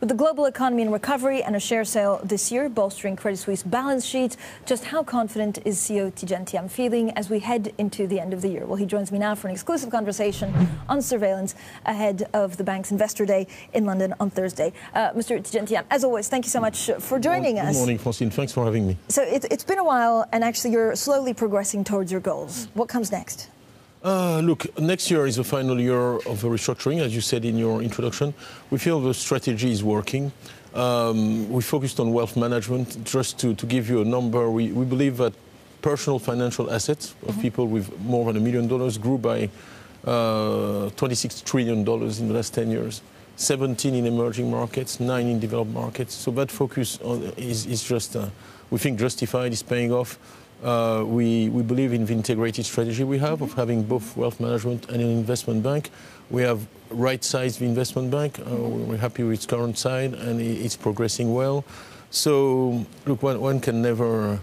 With the global economy in recovery and a share sale this year bolstering Credit Suisse balance sheet, just how confident is CEO Tidjane Thiam feeling as we head into the end of the year? Well, he joins me now for an exclusive conversation on surveillance ahead of the bank's Investor Day in London on Thursday. Mr. Tidjane Thiam, as always, thank you so much for joining us. Good morning, Francine. Thanks for having me. So it's been a while, and actually you're slowly progressing towards your goals. What comes next? Look, next year is the final year of the restructuring, as you said in your introduction. We feel the strategy is working. We focused on wealth management. Just to give you a number, we believe that personal financial assets of people with more than $1 million grew by $26 trillion in the last 10 years. 17 in emerging markets, 9 in developed markets. So that focus is just, we think, justified, is paying off. We believe in the integrated strategy we have of having both wealth management and an investment bank. We have right-sized the investment bank. We're happy with its current size, and it's progressing well. So, look, one can never,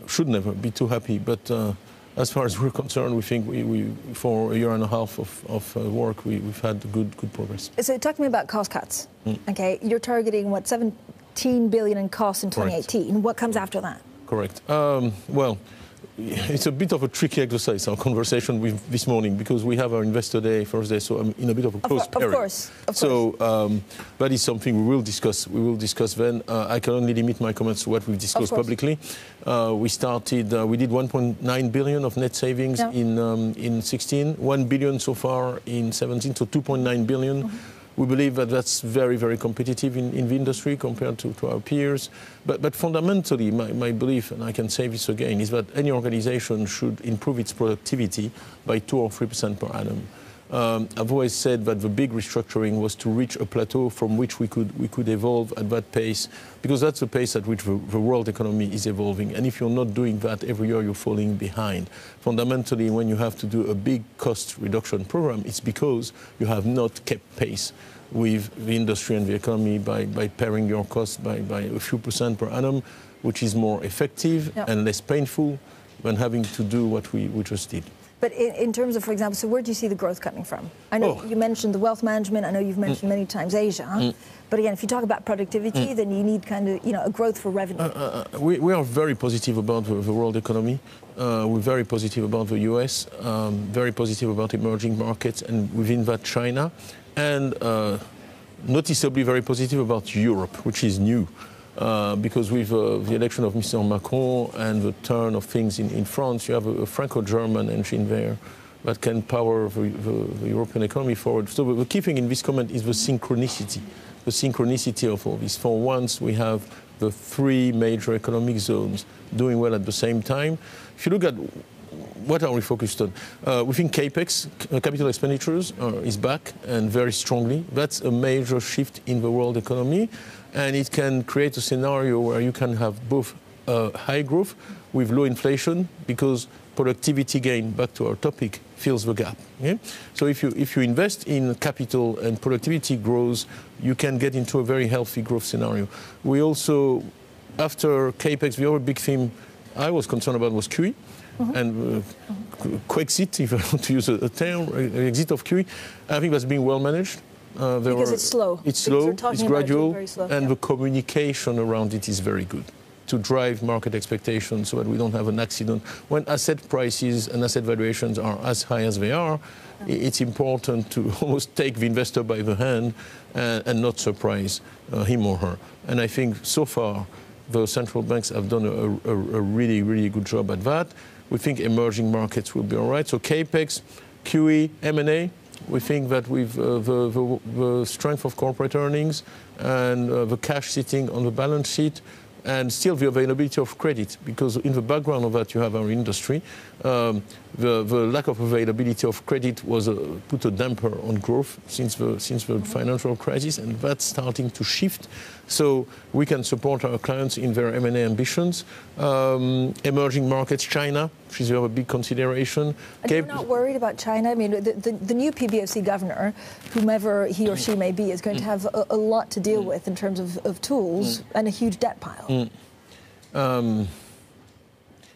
should never be too happy. But as far as we're concerned, we think for a year and a half of work, we've had good progress. So talk to me about cost cuts. Okay, you're targeting, what, 17 billion in costs in 2018. Correct. What comes after that? Correct. Well, it's a bit of a tricky exercise, our conversation with this morning, because we have our Investor Day Thursday, so I'm in a bit of a closed period. Of course. So that is something we will discuss. We will discuss then. I can only limit my comments to what we've discussed publicly. We did 1.9 billion of net savings in 16, 1 billion so far in 17, so 2.9 billion. We believe that that's very, very competitive in the industry compared to our peers. But fundamentally, my belief, and I can say this again, is that any organization should improve its productivity by 2 or 3% per annum. I've always said that the big restructuring was to reach a plateau from which we could evolve at that pace, because that's the pace at which the world economy is evolving. And if you're not doing that every year, you're falling behind. Fundamentally, when you have to do a big cost reduction program, it's because you have not kept pace with the industry and the economy by paring your costs by a few % per annum, which is more effective and less painful than having to do what we just did. But in terms of, for example, so where do you see the growth coming from? I know you mentioned the wealth management. I know you've mentioned many times Asia. But again, if you talk about productivity, then you need kind of, a growth for revenue. We are very positive about the world economy. We're very positive about the US, very positive about emerging markets, and within that China, and noticeably very positive about Europe, which is new. Because with the election of Mr. Macron and the turn of things in France, you have a Franco-German engine there that can power the European economy forward. So the key thing in this comment is the synchronicity of all this. For once, we have the 3 major economic zones doing well at the same time. If you look at what are we focused on? We think CAPEX, capital expenditures, is back and very strongly. That's a major shift in the world economy. And it can create a scenario where you can have both high growth with low inflation, because productivity gain, back to our topic, fills the gap. Okay? So if you invest in capital and productivity grows, you can get into a very healthy growth scenario. We also, after CAPEX, the other big theme I was concerned about was QE. And Quexit, if I want to use a term, exit of QE, I think that's being well managed. Because it's slow. It's slow, it's gradual, and the communication around it is very good to drive market expectations so that we don't have an accident. When asset prices and asset valuations are as high as they are, it's important to almost take the investor by the hand and not surprise him or her. And I think so far the central banks have done a really, really good job at that. We think emerging markets will be all right. So CAPEX, QE, M&A, we think that with the strength of corporate earnings and the cash sitting on the balance sheet, and still the availability of credit, because in the background of that you have our industry. The lack of availability of credit was put a damper on growth since the financial crisis, and that's starting to shift. So we can support our clients in their M&A ambitions. Emerging markets, China, which is a big consideration. And you're not worried about China? I mean, the new PBOC governor, whomever he or she may be, is going to have a lot to deal with in terms of tools and a huge debt pile.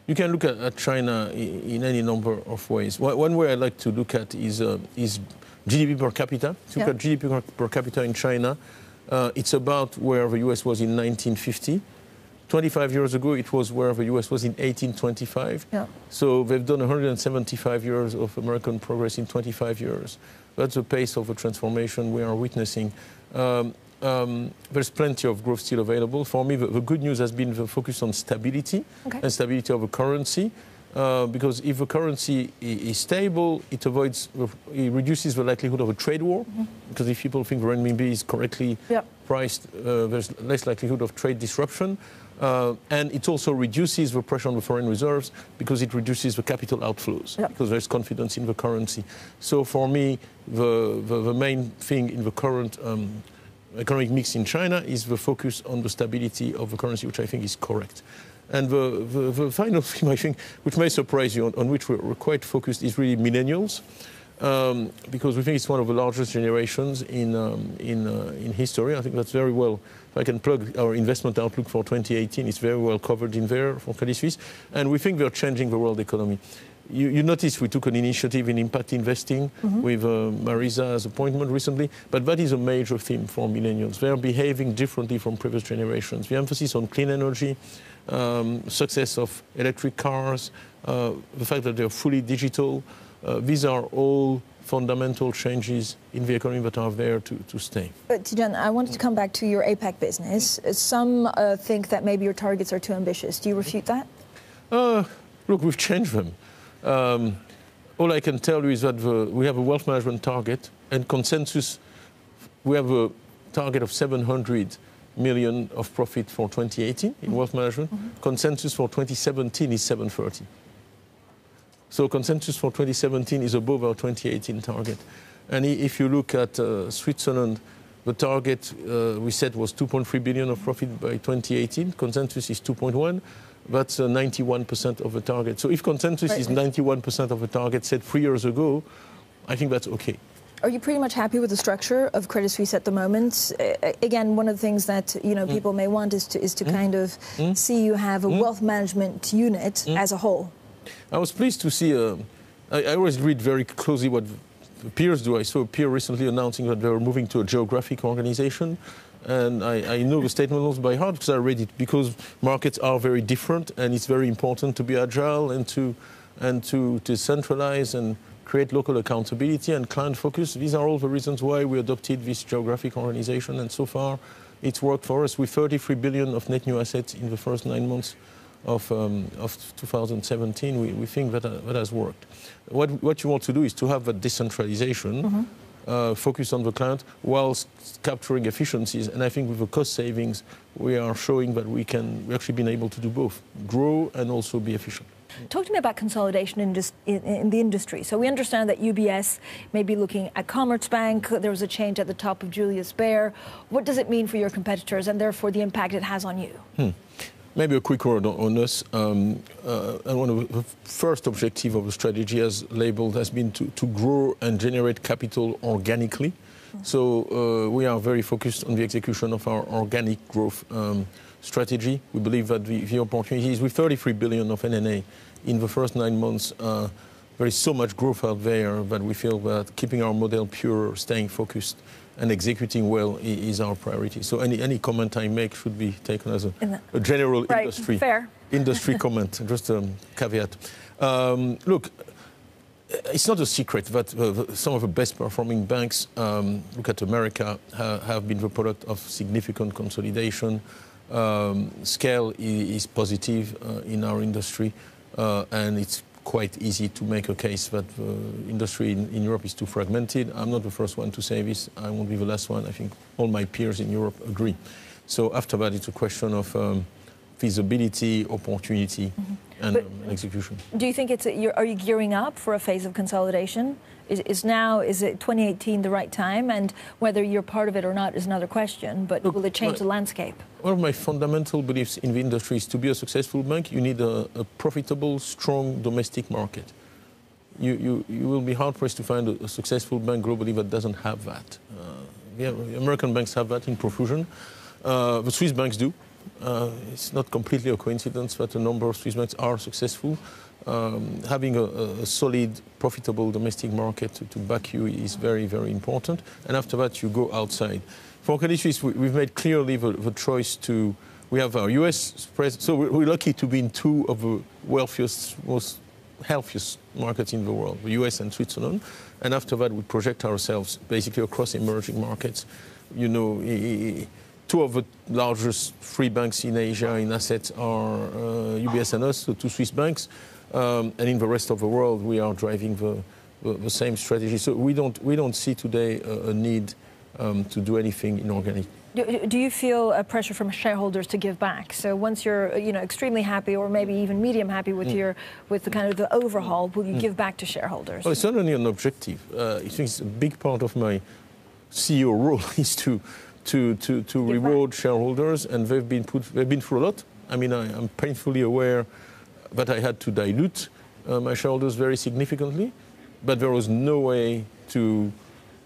You can look at China in any number of ways. One way I like to look at is GDP per capita. If you look at GDP per capita in China, It's about where the US was in 1950. 25 years ago, it was where the US was in 1825. Yeah. So they've done 175 years of American progress in 25 years. That's the pace of the transformation we are witnessing. There's plenty of growth still available. For me, the good news has been the focus on stability and stability of the currency. Because if the currency is stable, it reduces the likelihood of a trade war. Because if people think the renminbi is correctly priced, there's less likelihood of trade disruption. And it also reduces the pressure on the foreign reserves because it reduces the capital outflows because there's confidence in the currency. So for me, the main thing in the current economic mix in China is the focus on the stability of the currency, which I think is correct. And the final thing, I think, which may surprise you, on which we're quite focused, is really millennials, because we think it's one of the largest generations in history. I think that's very well. If I can plug our investment outlook for 2018, it's very well covered in there for Credit Suisse. And we think they're changing the world economy. You notice we took an initiative in impact investing with Marisa's appointment recently, but that is a major theme for millennials. They're behaving differently from previous generations. The emphasis on clean energy, success of electric cars, the fact that they're fully digital, these are all fundamental changes in the economy that are there to stay. Tidjane, I wanted to come back to your APAC business. Some think that maybe your targets are too ambitious. Do you refute that? Look, we've changed them. All I can tell you is that we have a wealth management target, and consensus, we have a target of 700 million of profit for 2018 in wealth management. Consensus for 2017 is 730. So consensus for 2017 is above our 2018 target. And if you look at Switzerland, the target we set was 2.3 billion of profit by 2018. Consensus is 2.1. That's 91% of the target. So if consensus is 91% of the target set 3 years ago, I think that's okay. Are you pretty much happy with the structure of Credit Suisse at the moment? Again, one of the things that people may want is to kind of see you have a wealth management unit as a whole. I was pleased to see. I always read very closely what the peers do. I saw a peer recently announcing that they were moving to a geographic organization. And I know the statement almost by heart because I read it, because markets are very different and it's very important to be agile and to decentralize and create local accountability and client focus. These are all the reasons why we adopted this geographic organization, and so far it's worked for us with 33 billion of net new assets in the first 9 months of 2017. We think that has worked. What you want to do is to have that decentralization, focus on the client whilst capturing efficiencies. And I think with the cost savings, we are showing that we've actually been able to do both, grow and also be efficient. Talk to me about consolidation in the industry. So we understand that UBS may be looking at Commerzbank. There was a change at the top of Julius Baer. What does it mean for your competitors and therefore the impact it has on you? Maybe a quick word on us. And one of the first objectives of the strategy, as labeled, has been to grow and generate capital organically. So we are very focused on the execution of our organic growth strategy. We believe that the opportunities with 33 billion of NNA in the first 9 months, there is so much growth out there that we feel that keeping our model pure, staying focused and executing well is our priority. So any comment I make should be taken as a general industry comment, just a caveat. Look, it's not a secret that some of the best performing banks, look at America, have been the product of significant consolidation. Scale is positive in our industry, and it's quite easy to make a case that the industry in Europe is too fragmented. I'm not the first one to say this. I won't be the last one. I think all my peers in Europe agree. So after that, it's a question of feasibility, opportunity, and execution. Do you think are you gearing up for a phase of consolidation? Is it 2018 the right time? And whether you're part of it or not is another question, but will it change the landscape? One of my fundamental beliefs in the industry is to be a successful bank, you need a profitable, strong domestic market. You will be hard-pressed to find a successful bank globally that doesn't have that. American banks have that in profusion. The Swiss banks do. It's not completely a coincidence that a number of Swiss banks are successful. Having a solid, profitable domestic market to back you is very, very important. And after that, you go outside. For Credit Suisse, we've made clearly the choice to. We have our U.S. presence, so we're lucky to be in two of the wealthiest, most healthiest markets in the world, the U.S. and Switzerland. And after that, we project ourselves basically across emerging markets. You know, two of the largest three banks in Asia in assets are UBS and us, so two Swiss banks. And in the rest of the world, we are driving the same strategy. So we don't see today a need to do anything inorganic. Do you feel a pressure from shareholders to give back? So once you're, extremely happy, or maybe even medium happy with with the kind of the overhaul, will you give back to shareholders? Well, it's not only an objective. I think it's a big part of my CEO role is to reward shareholders, and they've been through a lot. I mean, I'm painfully aware that I had to dilute my shareholders very significantly, but there was no way to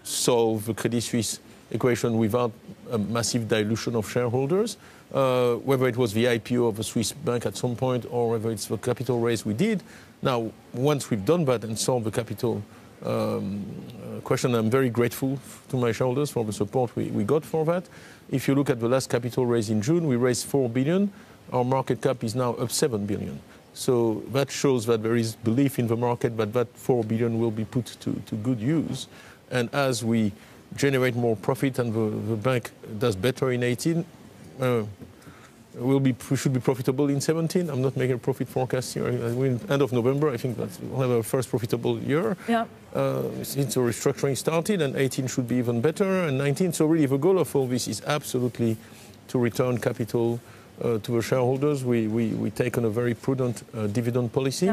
solve the Credit Suisse equation without a massive dilution of shareholders, whether it was the IPO of a Swiss bank at some point or whether it's the capital raise we did. Now, once we've done that and solved the capital question, I'm very grateful to my shareholders for the support we got for that. If you look at the last capital raise in June, we raised 4 billion. Our market cap is now up 7 billion. So that shows that there is belief in the market, but that 4 billion will be put to good use. And as we generate more profit and the bank does better in 18, we should be profitable in 17. I'm not making a profit forecast here. End of November, I think we'll have our first profitable year since the restructuring started, and 18 should be even better, and 19. So really, the goal of all this is absolutely to return capital to the shareholders. We take on a very prudent dividend policy.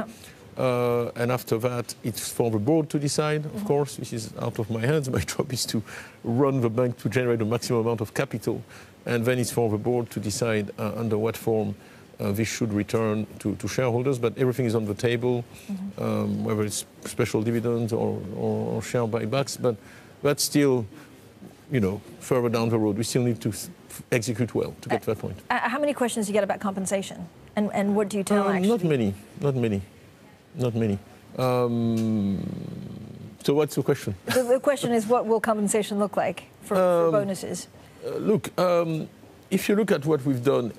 And after that, it's for the board to decide, of course. This is out of my hands. My job is to run the bank to generate the maximum amount of capital. And then it's for the board to decide under what form this should return to shareholders. But everything is on the table, whether it's special dividends or share buybacks. But that's still, further down the road. We still need to execute well to get to that point. How many questions do you get about compensation? And what do you tell actually? Not many. So what's the question? The question is, what will compensation look like for bonuses? Look, if you look at what we've done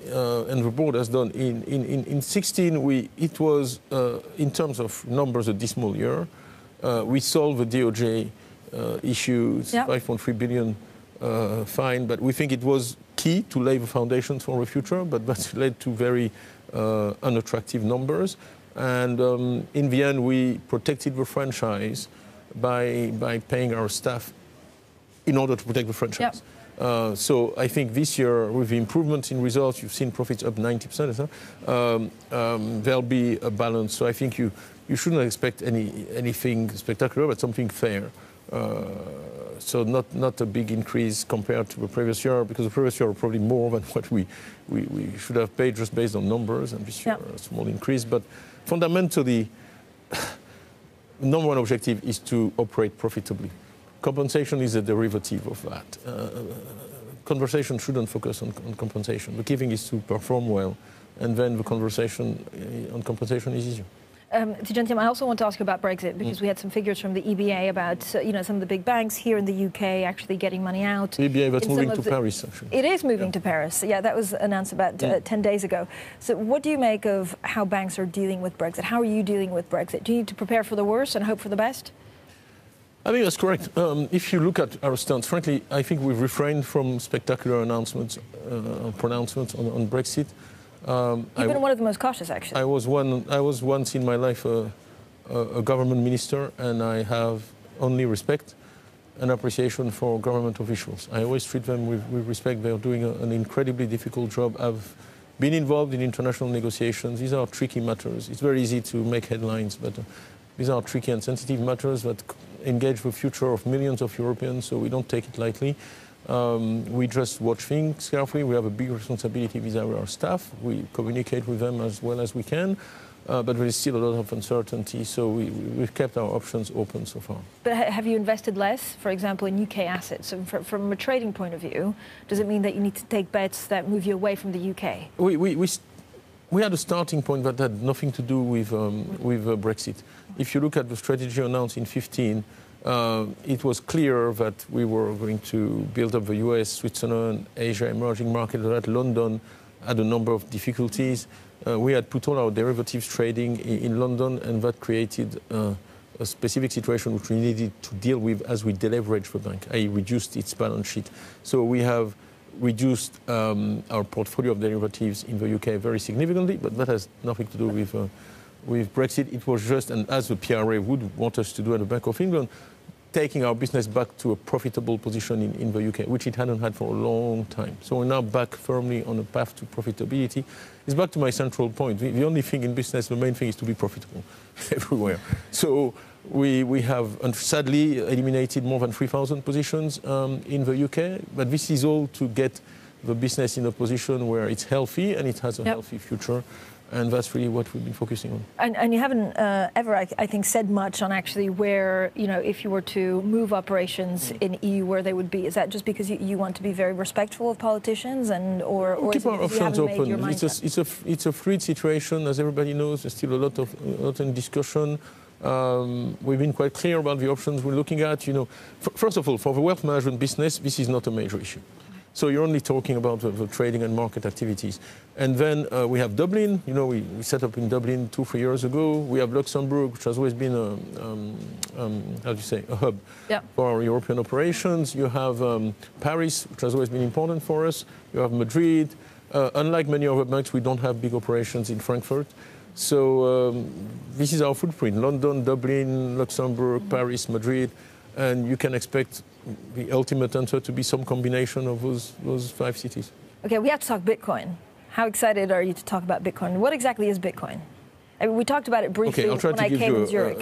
and the board has done in 16, it was in terms of numbers a dismal year. We solved the DOJ issue, 5.3 billion fine, but we think it was key to lay the foundations for the future. But that led to very unattractive numbers. And in the end, we protected the franchise by paying our staff in order to protect the franchise. So I think this year, with the improvements in results, you've seen profits up 90%. There'll be a balance. So I think you shouldn't expect anything spectacular, but something fair. So not a big increase compared to the previous year, because the previous year probably more than what we should have paid just based on numbers, and this year a small increase. But fundamentally, number one objective is to operate profitably. Compensation is a derivative of that. Conversation shouldn't focus on compensation. The key thing is to perform well, and then the conversation on compensation is easier. Tidjane Thiam, I also want to ask you about Brexit, because we had some figures from the EBA about some of the big banks here in the UK actually getting money out. The EBA that's moving to Paris, actually. It is moving to Paris. Yeah, that was announced about 10 days ago. So what do you make of how banks are dealing with Brexit? How are you dealing with Brexit? Do you need to prepare for the worst and hope for the best? I think that's correct. If you look at our stance, frankly, I think we've refrained from spectacular announcements, pronouncements on Brexit. You've been one of the most cautious, actually. I was once in my life a government minister, and I have only respect and appreciation for government officials. I always treat them with respect. They are doing an incredibly difficult job. I've been involved in international negotiations. These are tricky matters. It's very easy to make headlines, but these are tricky and sensitive matters that engage the future of millions of Europeans, so we don't take it lightly. We just watch things carefully. We have a big responsibility vis-à-vis our staff. We communicate with them as well as we can, but there is still a lot of uncertainty, so we've kept our options open so far. But have you invested less, for example, in UK assets? So from a trading point of view, does it mean that you need to take bets that move you away from the UK? We had a starting point that had nothing to do with Brexit. If you look at the strategy announced in 15, it was clear that we were going to build up the US, Switzerland, Asia, emerging markets, that London had a number of difficulties. We had put all our derivatives trading in London, and that created a specific situation which we needed to deal with as we deleveraged the bank, i.e. reduced its balance sheet. So we have reduced our portfolio of derivatives in the UK very significantly, but that has nothing to do with Brexit. It was just, and as the PRA would want us to do at the Bank of England, taking our business back to a profitable position in the UK, which it hadn't had for a long time. So we're now back firmly on a path to profitability. It's back to my central point. The only thing in business, the main thing is to be profitable everywhere. So we have sadly eliminated more than 3,000 positions in the UK, but this is all to get the business in a position where it's healthy and it has a healthy future. And that's really what we've been focusing on. And you haven't ever, I think, said much on actually where, if you were to move operations in EU, where they would be. Is that just because you want to be very respectful of politicians, or keep our options open? It's a fluid situation, as everybody knows. There's still a lot in discussion. We've been quite clear about the options we're looking at. First of all, for the wealth management business, this is not a major issue. So you're only talking about the trading and market activities. And then we have Dublin. We set up in Dublin 2-3 years ago. We have Luxembourg, which has always been a hub for our European operations. You have Paris, which has always been important for us. You have Madrid. Unlike many other banks, we don't have big operations in Frankfurt. So this is our footprint: London, Dublin, Luxembourg, Paris, Madrid. And you can expect the ultimate answer to be some combination of those 5 cities. Okay, we have to talk Bitcoin. How excited are you to talk about Bitcoin? What exactly is Bitcoin? I mean, we talked about it briefly when I came in Zurich.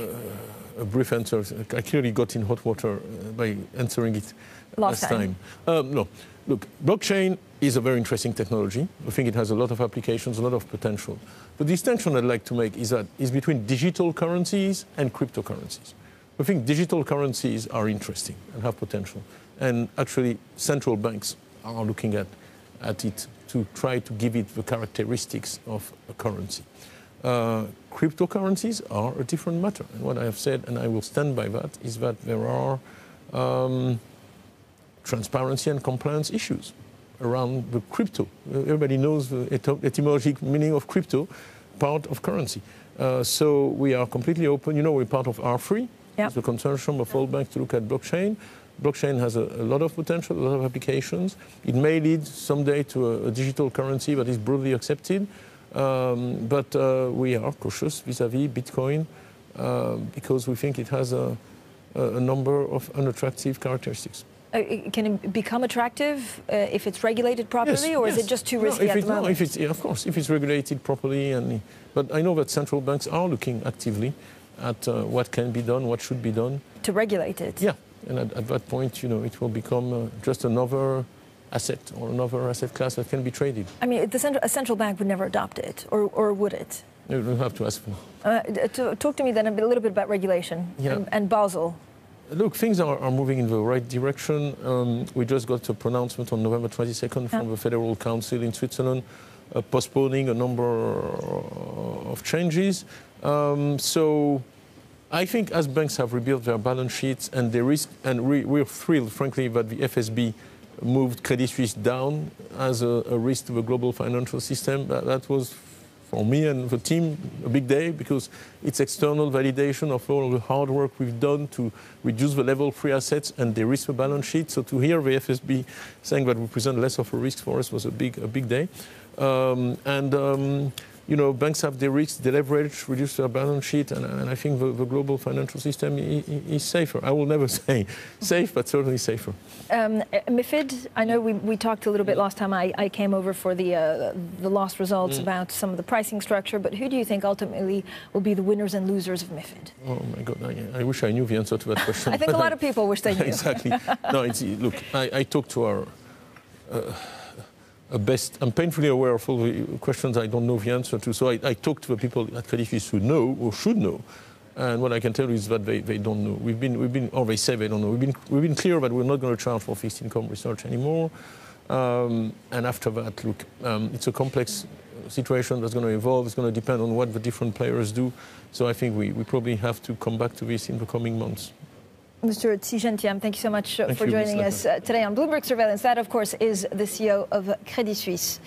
A brief answer. I clearly got in hot water by answering it last time. No, look, blockchain is a very interesting technology. I think it has a lot of applications, a lot of potential. The distinction I'd like to make is between digital currencies and cryptocurrencies. I think digital currencies are interesting and have potential. And actually, central banks are looking at it to try to give it the characteristics of a currency. Cryptocurrencies are a different matter. And what I have said, and I will stand by that, is that there are transparency and compliance issues around the crypto. Everybody knows the etymological meaning of crypto, part of currency. So we are completely open. We're part of R3. It's a consortium of all banks to look at blockchain. Blockchain has a lot of potential, a lot of applications. It may lead someday to a digital currency that is broadly accepted. But we are cautious vis-à-vis Bitcoin because we think it has a number of unattractive characteristics. Can it become attractive if it's regulated properly, or is it just too risky at the moment? Of course, if it's regulated properly. But I know that central banks are looking actively at what can be done, what should be done. To regulate it? Yeah, and at that point, it will become just another asset or another asset class that can be traded. I mean, a central bank would never adopt it, or would it? You don't have to ask for. Talk to me then a little bit about regulation and Basel. Look, things are moving in the right direction. We just got a pronouncement on November 22nd from the Federal Council in Switzerland, postponing a number of changes. So I think as banks have rebuilt their balance sheets and the risk, and we're thrilled, frankly, that the FSB moved Credit Suisse down as a risk to the global financial system. That was, for me and the team, a big day, because it's external validation of all the hard work we've done to reduce the level 3 assets and de-risk the balance sheet. So to hear the FSB saying that we present less of a risk for us was a big day. Banks have de-risked, de-leveraged, reduced their balance sheet, and I think the global financial system is safer. I will never say safe, but certainly safer. MiFID, I know we talked a little bit last time I came over for the last results about some of the pricing structure, but who do you think ultimately will be the winners and losers of MiFID? Oh my God, I wish I knew the answer to that question. I think a lot of people wish they knew. Exactly. No, look, I talked to our... I'm painfully aware of all the questions I don't know the answer to. So I talk to the people at Credit Suisse who know or should know, and what I can tell you is that they don't know. We've been, or they say they don't know. We've been clear that we're not going to charge for fixed income research anymore. And after that, look, it's a complex situation that's going to evolve. It's going to depend on what the different players do. So I think we probably have to come back to this in the coming months. Mr. Tidjane Thiam, thank you so much for joining us today on Bloomberg Surveillance. That, of course, is the CEO of Credit Suisse.